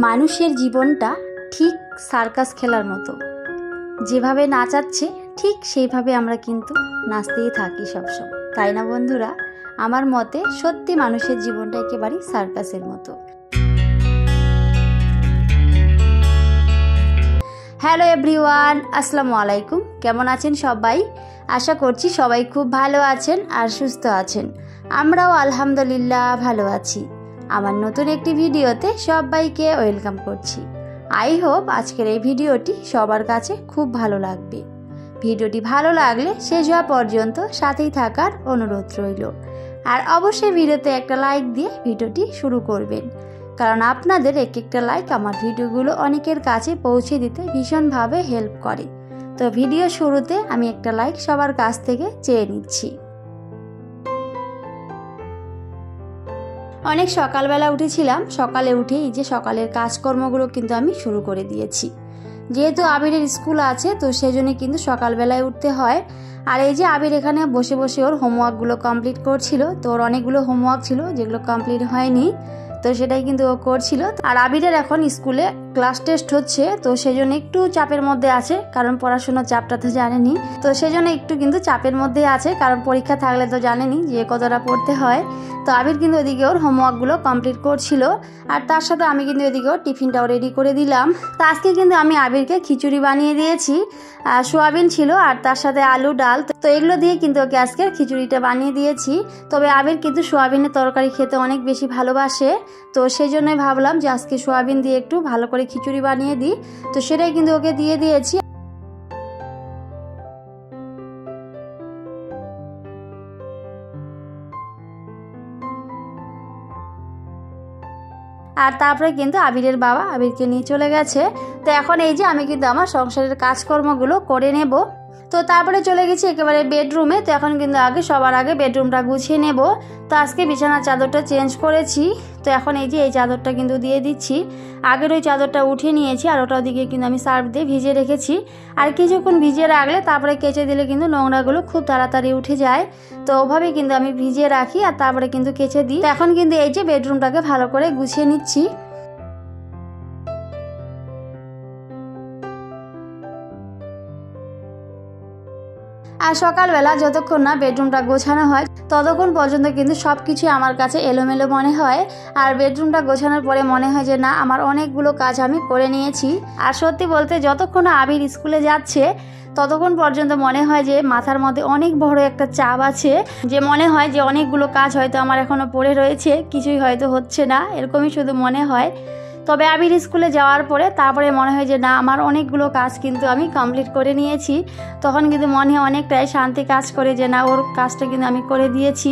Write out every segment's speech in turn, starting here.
মানুষের জীবনটা ঠিক সার্কাস খেলার মতো, যেভাবে নাচাচ্ছে ঠিক সেইভাবে আমরা কিন্তু নাচতেই থাকি সবসময়, তাই না বন্ধুরা? আমার মতে সত্যি মানুষের জীবনটা একেবারেই সার্কাসের মতো। হ্যালো এভরিওয়ান, আসসালামু আলাইকুম। কেমন আছেন সবাই? আশা করছি সবাই খুব ভালো আছেন আর সুস্থ আছেন। আমরাও আলহামদুলিল্লাহ ভালো আছি। আমার নতুন একটি ভিডিওতে সবাইকে ওয়েলকাম করছি। আই হোপ আজকের এই ভিডিওটি সবার কাছে খুব ভালো লাগবে। ভিডিওটি ভালো লাগলে শেষ হওয়া পর্যন্ত সাথেই থাকার অনুরোধ রইল। আর অবশ্যই ভিডিওতে একটা লাইক দিয়ে ভিডিওটি শুরু করবেন, কারণ আপনাদের এক একটা লাইক আমার ভিডিওগুলো অনেকের কাছে পৌঁছে দিতে ভীষণভাবে হেল্প করে। তো ভিডিও শুরুতে আমি একটা লাইক সবার কাছ থেকে চেয়ে নিচ্ছি। অনেক সকালবেলা উঠেছিলাম। সকালে উঠে এই যে সকালের কাজকর্মগুলো কিন্তু আমি শুরু করে দিয়েছি। যেহেতু আবিরের স্কুল আছে তো সেজন্য কিন্তু সকালবেলায় উঠতে হয়। আর এই যে আবির এখানে বসে বসে ওর হোমওয়ার্কগুলো কমপ্লিট করছিল। তো ওর অনেকগুলো হোমওয়ার্ক ছিল যেগুলো কমপ্লিট হয়নি, তো সেটাই কিন্তু ও করছিল। আর আবিরের এখন স্কুলে ক্লাস টেস্ট হচ্ছে, তো সেজন্য একটু চাপের মধ্যে আছে, কারণ পড়াশোনার চাপটা তো জানেনি। তো সেজন্য একটু কিন্তু চাপের মধ্যে আছে, কারণ পরীক্ষা থাকলে তো জানেনি যে কতটা পড়তে হয়। তো আবির কিন্তু ওদিকে ওর হোমওয়ার্কগুলো কমপ্লিট করছিল, আর তার সাথে আমি কিন্তু এদিকে ওর টিফিনটাও রেডি করে দিলাম। তো আজকে কিন্তু আমি আবিরকে খিচুড়ি বানিয়ে দিয়েছি, সোয়াবিন ছিল আর তার সাথে আলু ডাল। তো এগুলো দিয়ে কিন্তু ওকে আজকে খিচুড়িটা বানিয়ে দিয়েছি। তবে আবির কিন্তু সোয়াবিনের তরকারি খেতে অনেক বেশি ভালোবাসে, তো সেই জন্যই ভাবলাম যে আজকে সোয়াবিন দিয়ে একটু ভালো করে খিচুড়ি বানিয়ে দিই। তো সেটাই কিন্তু ওকে দিয়ে দিয়েছি। আর তারপরে কিন্তু আবিরের বাবা আবিরকে নিয়ে চলে গেছে। তো এখন এই যে আমি কিন্তু আমার সংসারের কাজকর্মগুলো করে নেব। তো তারপরে চলে গেছি একেবারে বেডরুমে। তো এখন কিন্তু সবার আগে বেডরুমটা গুছিয়ে নেব। তো আজকে বিছানার চাদরটা চেঞ্জ করেছি। তো এখন এই যে এই চাদরটা কিন্তু দিয়ে দিচ্ছি। আগের ওই চাদরটা উঠিয়ে নিয়েছি, আর ওটা ওদিকে কিন্তু আমি সার্ফ দিয়ে ভিজিয়ে রেখেছি। আর কিছুক্ষণ ভিজিয়ে রাখলে তারপরে কেচে দিলে কিন্তু নোংরাগুলো খুব তাড়াতাড়ি উঠে যায়। তো ওভাবেই কিন্তু আমি ভিজিয়ে রাখি আর তারপরে কিন্তু কেচে দিই। তো এখন কিন্তু এই যে বেডরুমটাকে ভালো করে গুছিয়ে নিচ্ছি। আর সকালবেলা যতক্ষণ না বেডরুমটা গোছানো হয় ততক্ষণ পর্যন্ত কিন্তু সব কিছুই আমার কাছে এলোমেলো মনে হয়। আর বেডরুমটা গোছানোর পরে মনে হয় যে না, আমার অনেকগুলো কাজ আমি করে নিয়েছি। আর সত্যি বলতে যতক্ষণ না আবির স্কুলে যাচ্ছে ততক্ষণ পর্যন্ত মনে হয় যে মাথার মধ্যে অনেক বড় একটা চাপ আছে, যে মনে হয় যে অনেকগুলো কাজ হয়তো আমার এখনো পড়ে রয়েছে, কিছুই হয়তো হচ্ছে না, এরকমই শুধু মনে হয়। তবে আবির স্কুলে যাওয়ার পরে তারপরে মনে হয় যে না, আমার অনেকগুলো কাজ কিন্তু আমি কমপ্লিট করে নিয়েছি। তখন কিন্তু মনে হয় অনেকটাই শান্তি কাজ করে যে না, ওর কাজটা কিন্তু আমি করে দিয়েছি।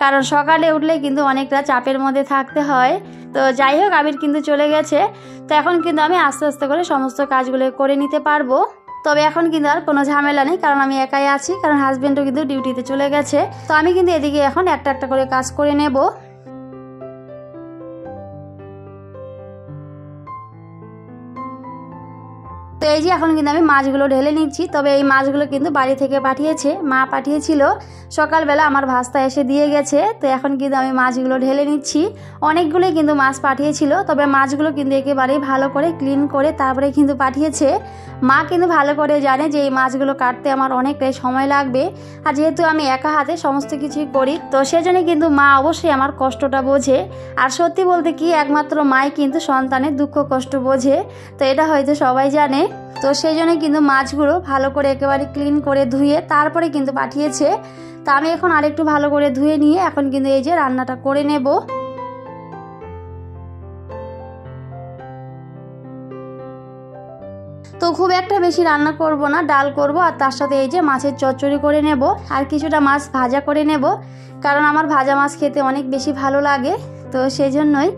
কারণ সকালে উঠলে কিন্তু অনেকটা চাপের মধ্যে থাকতে হয়। তো যাই হোক, আবির কিন্তু চলে গেছে। তো এখন কিন্তু আমি আস্তে আস্তে করে সমস্ত কাজগুলো করে নিতে পারবো। তবে এখন কিন্তু আর কোনো ঝামেলা নেই, কারণ আমি একাই আছি, কারণ হাজবেন্ডও কিন্তু ডিউটিতে চলে গেছে। তো আমি কিন্তু এদিকে এখন একটা একটা করে কাজ করে নেব। তো এই যে এখন কিন্তু আমি মাছগুলো ঢেলে নিচ্ছি। তবে এই মাছগুলো কিন্তু বাড়ি থেকে পাঠিয়েছে, মা পাঠিয়েছিল সকালবেলা, আমার ভাস্তা এসে দিয়ে গেছে। তো এখন কিন্তু আমি মাছগুলো ঢেলে নিচ্ছি। অনেকগুলোই কিন্তু মাছ পাঠিয়েছিল, তবে মাছগুলো কিন্তু একেবারেই ভালো করে ক্লিন করে তারপরে কিন্তু পাঠিয়েছে। মা কিন্তু ভালো করে জানে যে এই মাছগুলো কাটতে আমার অনেকটাই সময় লাগবে, আর যেহেতু আমি একা হাতে সমস্ত কিছুই করি তো সেজন্য কিন্তু মা অবশ্যই আমার কষ্টটা বোঝে। আর সত্যি বলতে কি, একমাত্র মাই কিন্তু সন্তানের দুঃখ কষ্ট বোঝে, তো এটা হয়তো সবাই জানে। তো সেই জন্য কিন্তু মাছগুলো ভালো করে একেবারে ক্লিন করে ধুয়ে তারপরে কিন্তু পাঠিয়েছে। তো আমি এখন আরেকটু ভালো করে ধুয়ে নিয়ে এখন কিন্তু এই যে রান্নাটা করে নেব। তো খুব একটা বেশি রান্না করব না, ডাল করব আর তার সাথে এই যে মাছের চচ্চড়ি করে নেব, আর কিছুটা মাছ ভাজা করে নেব, কারণ আমার ভাজা মাছ খেতে অনেক বেশি ভালো লাগে। তো সেই জন্যই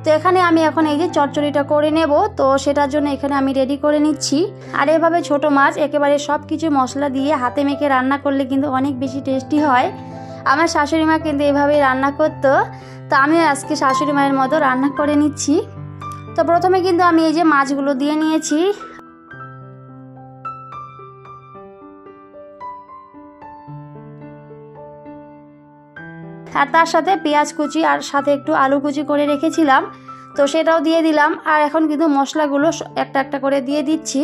তো এখানে আমি এখন এই যে চচ্চড়িটা করে নেব। তো সেটার জন্য এখানে আমি রেডি করে নিচ্ছি। আর এভাবে ছোট মাছ একেবারে সব কিছু মশলা দিয়ে হাতে মেখে রান্না করলে কিন্তু অনেক বেশি টেস্টি হয়। আমার শাশুড়ি মা কিন্তু এভাবেই রান্না করতো, তো আমি আজকে শাশুড়ি মায়ের মতো রান্না করে নিচ্ছি। তো প্রথমে কিন্তু আমি এই যে মাছগুলো দিয়ে নিয়েছি। আর তার সাথে পেঁয়াজ কুচি আর সাথে একটু আলু কুচি করে রেখেছিলাম, তো সেটাও দিয়ে দিলাম। আর এখন কিন্তু মশলাগুলো একটা একটা করে দিয়ে দিচ্ছি।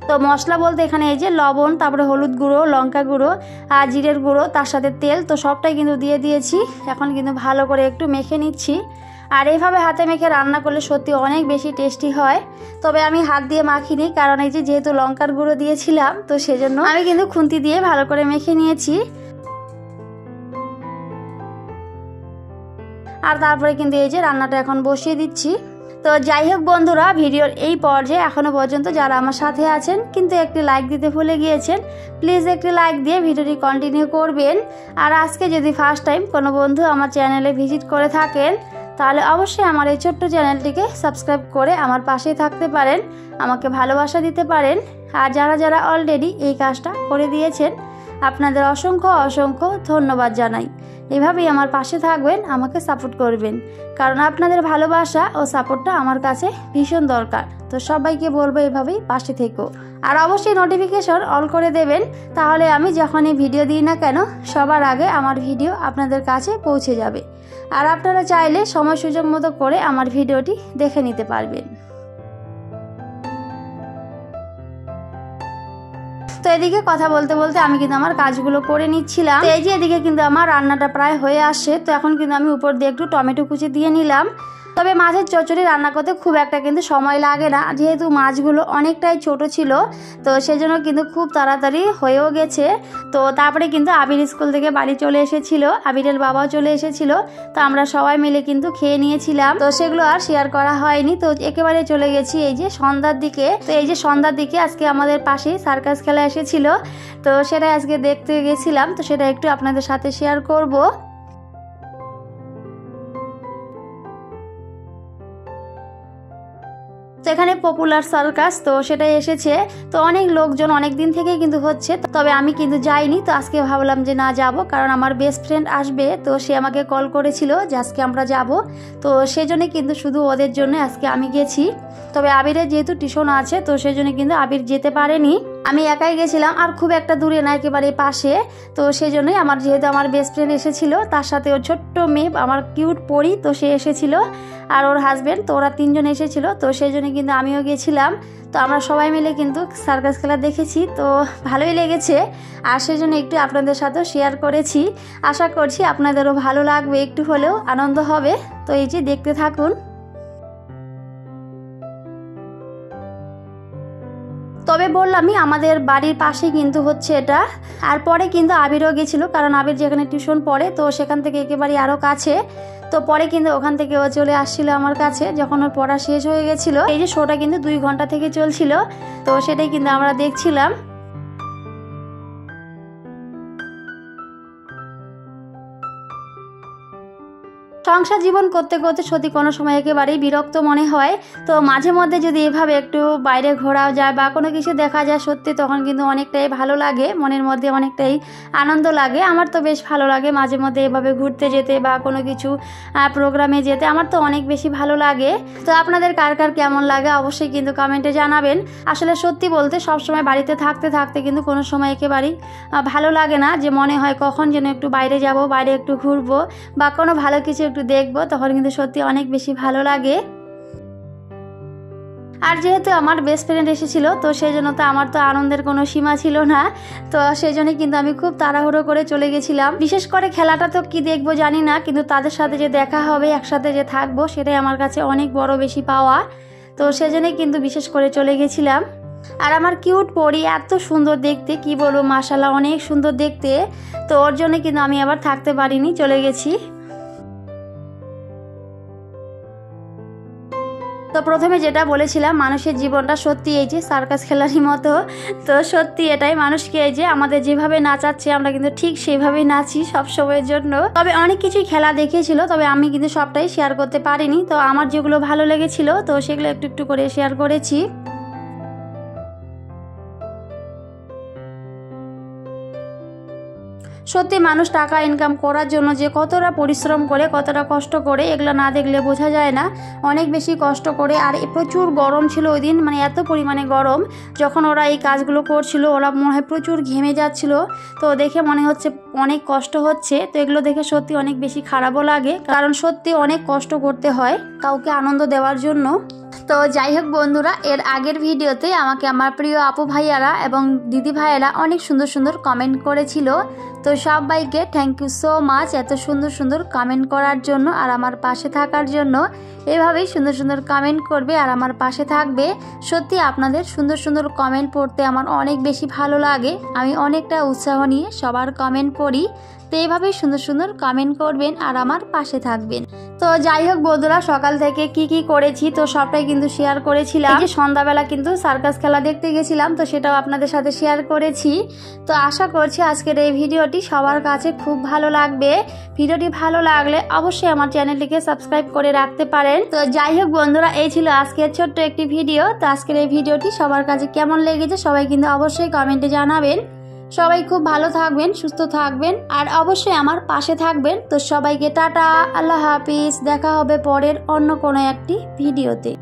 তো মশলা বলতে এখানে এই যে লবণ, তারপরে হলুদ গুঁড়ো, লঙ্কা গুঁড়ো আর জিরের গুঁড়ো, তার সাথে তেল, তো সবটাই কিন্তু দিয়ে দিয়েছি। এখন কিন্তু ভালো করে একটু মেখে নিচ্ছি। আর এইভাবে হাতে মেখে রান্না করলে সত্যি অনেক বেশি টেস্টি হয়। তবে আমি হাত দিয়ে মাখিনি, কারণ এই যে যেহেতু লঙ্কার গুঁড়ো দিয়েছিলাম, তো সেজন্য আমি কিন্তু খুন্তি দিয়ে ভালো করে মেখে নিয়েছি। আর তারপরে কিন্তু এই যে রান্নাটা এখন বসিয়ে দিচ্ছি। তো যাই হোক বন্ধুরা, ভিডিওর এই পর্যায়ে এখনও পর্যন্ত যারা আমার সাথে আছেন কিন্তু একটি লাইক দিতে ভুলে গিয়েছেন, প্লিজ একটি লাইক দিয়ে ভিডিওটি কন্টিনিউ করবেন। আর আজকে যদি ফার্স্ট টাইম কোনো বন্ধু আমার চ্যানেলে ভিজিট করে থাকেন, তাহলে অবশ্যই আমার এই ছোট্ট চ্যানেলটিকে সাবস্ক্রাইব করে আমার পাশেই থাকতে পারেন, আমাকে ভালোবাসা দিতে পারেন। আর যারা যারা অলরেডি এই কাজটা করে দিয়েছেন, আপনাদের অসংখ্য অসংখ্য ধন্যবাদ জানাই। এভাবেই আমার পাশে থাকবেন, আমাকে সাপোর্ট করবেন, কারণ আপনাদের ভালোবাসা ও সাপোর্টটা আমার কাছে ভীষণ দরকার। তো সবাইকে বলবো এভাবেই পাশে থেকো। আর অবশ্যই নোটিফিকেশন অল করে দেবেন, তাহলে আমি যখনই ভিডিও দিই না কেন সবার আগে আমার ভিডিও আপনাদের কাছে পৌঁছে যাবে। আর আপনারা চাইলে সময় সুযোগ মতো করে আমার ভিডিওটি দেখে নিতে পারবেন। তো এদিকে কথা বলতে বলতে আমি কিন্তু আমার কাজগুলো করে নিচ্ছিলাম। তো এই যে এদিকে কিন্তু আমার রান্নাটা প্রায় হয়ে আসছে। তো এখন কিন্তু আমি উপর দিয়ে একটু টমেটো কুচি দিয়ে নিলাম। তবে মাছের চচ্চড়ি রান্না করতে খুব একটা কিন্তু সময় লাগে না, যেহেতু মাছগুলো অনেকটাই ছোট ছিল, তো সেজন্য কিন্তু খুব তাড়াতাড়ি হয়েও গেছে। তো তারপরে কিন্তু আবির স্কুল থেকে বাড়ি চলে এসেছিল, আবিরের বাবাও চলে এসেছিল। তো আমরা সবাই মিলে কিন্তু খেয়ে নিয়েছিলাম। তো সেগুলো আর শেয়ার করা হয়নি। তো একেবারে চলে গেছি এই যে সন্ধ্যার দিকে। তো এই যে সন্ধ্যার দিকে আজকে আমাদের পাশেই সার্কাস খেলা এসেছিল, তো সেটা আজকে দেখতে গেছিলাম। তো সেটা একটু আপনাদের সাথে শেয়ার করব। তো এখানে পপুলার সার্কাস, তো সেটাই এসেছে। তো অনেক লোকজন অনেক দিন থেকেই কিন্তু হচ্ছে, তবে আমি কিন্তু যাইনি। তো আজকে ভাবলাম যে না যাব, কারণ আমার বেস্ট ফ্রেন্ড আসবে। তো সে আমাকে কল করেছিল যে আজকে আমরা যাব, তো সেজন্য কিন্তু শুধু ওদের জন্য আজকে আমি গেছি। তবে আবিরের যেহেতু টিউশন আছে, তো সেজন্য কিন্তু আবির যেতে পারেনি, আমি একাই গেছিলাম। আর খুব একটা দূরে না, একেবারে পাশে। তো সেই জন্যই আমার যেহেতু আমার বেস্ট ফ্রেন্ড এসেছিল, তার সাথে ওর ছোট্ট মেয়ে আমার কিউট পরি, তো সে এসেছিল, আর ওর হাজব্যান্ড, তো ওরা তিনজন এসেছিল। তো সেই জন্য কিন্তু আমিও গেছিলাম। তো আমরা সবাই মিলে কিন্তু সার্কাস খেলা দেখেছি, তো ভালোই লেগেছে। আর সেই জন্য একটু আপনাদের সাথেও শেয়ার করেছি। আশা করছি আপনাদেরও ভালো লাগবে, একটু হলেও আনন্দ হবে। তো এই যে দেখতে থাকুন। তবে বললামই আমাদের বাড়ির পাশে কিন্তু হচ্ছে এটা। আর পরে কিন্তু আবিরও গেছিলো, কারণ আবির যেখানে টিউশন পড়ে, তো সেখান থেকে একেবারে আরও কাছে। তো পরে কিন্তু ওখান থেকে ও চলে আসছিল আমার কাছে, যখন ওর পড়া শেষ হয়ে গেছিলো। এই যে শোটা কিন্তু 2 ঘন্টা থেকে চলছিল, তো সেটাই কিন্তু আমরা দেখছিলাম। সংসার জীবন করতে করতে সত্যি কোনো সময় একেবারেই বিরক্ত মনে হয়। তো মাঝে মধ্যে যদি এভাবে একটু বাইরে ঘোরাও যায় বা কোনো কিছু দেখা যায়, সত্যি তখন কিন্তু অনেকটাই ভালো লাগে, মনের মধ্যে অনেকটাই আনন্দ লাগে। আমার তো বেশ ভালো লাগে মাঝে মধ্যে এভাবে ঘুরতে যেতে বা কোনো কিছু প্রোগ্রামে যেতে, আমার তো অনেক বেশি ভালো লাগে। তো আপনাদের কার কার কেমন লাগে অবশ্যই কিন্তু কমেন্টে জানাবেন। আসলে সত্যি বলতে সবসময় বাড়িতে থাকতে থাকতে কিন্তু কোনো সময় একেবারেই ভালো লাগে না, যে মনে হয় কখন যেন একটু বাইরে যাব, বাইরে একটু ঘুরবো বা কোনো ভালো কিছু একটু দেখবো, তখন কিন্তু সত্যি অনেক বেশি ভালো লাগে। আর যেহেতু আমার বেস্ট ফ্রেন্ড এসেছিল, তো সেই জন্য তো আমার তো আনন্দের কোনো সীমা ছিল না। তো সেই জন্যই কিন্তু আমি খুব তাড়াহুড়ো করে চলে গেছিলাম। বিশেষ করে খেলাটা তো কি দেখবো জানি না, কিন্তু তাদের সাথে যে দেখা হবে, একসাথে যে থাকবো, সেটাই আমার কাছে অনেক বড় বেশি পাওয়া। তো সেজন্যই কিন্তু বিশেষ করে চলে গেছিলাম। আর আমার কিউট পরি এত সুন্দর দেখতে, কি বলবো, মাশাআল্লাহ অনেক সুন্দর দেখতে। তো ওর জন্য কিন্তু আমি আবার থাকতে পারিনি, চলে গেছি। তো প্রথমে যেটা বলেছিলাম, মানুষের জীবনটা সত্যি এই যে সার্কাস খেলারই মতো। তো সত্যি এটাই, মানুষকে এই যে আমাদের যেভাবে নাচাচ্ছে, আমরা কিন্তু ঠিক সেইভাবেই নাচি সব সময়ের জন্য। তবে অনেক কিছুই খেলা দেখিয়েছিল, তবে আমি কিন্তু সবটাই শেয়ার করতে পারিনি। তো আমার যেগুলো ভালো লেগেছিল, তো সেগুলো একটু একটু করে শেয়ার করেছি। সত্যি মানুষ টাকা ইনকাম করার জন্য যে কতটা পরিশ্রম করে, কতটা কষ্ট করে, এগুলো না দেখলে বোঝা যায় না। অনেক বেশি কষ্ট করে। আর প্রচুর গরম ছিল ওই দিন, মানে এত পরিমাণে গরম। যখন ওরা এই কাজগুলো করছিল ওরা মনে হয় প্রচুর ঘেমে যাচ্ছিল। তো দেখে মনে হচ্ছে অনেক কষ্ট হচ্ছে। তো এগুলো দেখে সত্যি অনেক বেশি খারাপও লাগে, কারণ সত্যি অনেক কষ্ট করতে হয় কাউকে আনন্দ দেওয়ার জন্য। তো যাই হোক বন্ধুরা, এর আগের ভিডিওতে আমাকে আমার প্রিয় আপু ভাইয়ারা এবং দিদি ভাইয়েরা অনেক সুন্দর সুন্দর কমেন্ট করেছিল। তো সবাইকে থ্যাংক ইউ সো মাচ এত সুন্দর সুন্দর কমেন্ট করার জন্য আর আমার পাশে থাকার জন্য। এভাবেই সুন্দর সুন্দর কমেন্ট করবে আর আমার পাশে থাকবে। সত্যি আপনাদের সুন্দর সুন্দর কমেন্ট পড়তে আমার অনেক বেশি ভালো লাগে। আমি অনেকটা উৎসাহ নিয়ে সবার কমেন্ট পড়ি। তো এইভাবেই সুন্দর সুন্দর কমেন্ট করবেন আর আমার পাশে থাকবেন। তো যাই হোক বন্ধুরা, সকাল থেকে কি কি করেছি তো সবটাই কিন্তু শেয়ার করেছিলাম। এই যে সন্ধ্যাবেলা কিন্তু সার্কাস খেলা দেখতে গেছিলাম, তো সেটাও আপনাদের সাথে শেয়ার করেছি। তো আশা করছি আজকের এই ভিডিওটি সবার কাছে খুব ভালো লাগবে। ভিডিওটি ভালো লাগলে অবশ্যই আমার চ্যানেলটিকে সাবস্ক্রাইব করে রাখতে পারেন। তো যাই হোক বন্ধুরা, এই ছিল আজকের ছোট্ট একটি ভিডিও। তো আজকের এই ভিডিওটি সবার কাছে কেমন লেগেছে সবাই কিন্তু অবশ্যই কমেন্টে জানাবেন। সবাই খুব ভালো থাকবেন, সুস্থ থাকবেন আর অবশ্যই আমার পাশে থাকবেন। তো সবাইকে টাটা, আল্লাহ হাফিজ। দেখা হবে পরের অন্য কোনো একটি ভিডিওতে।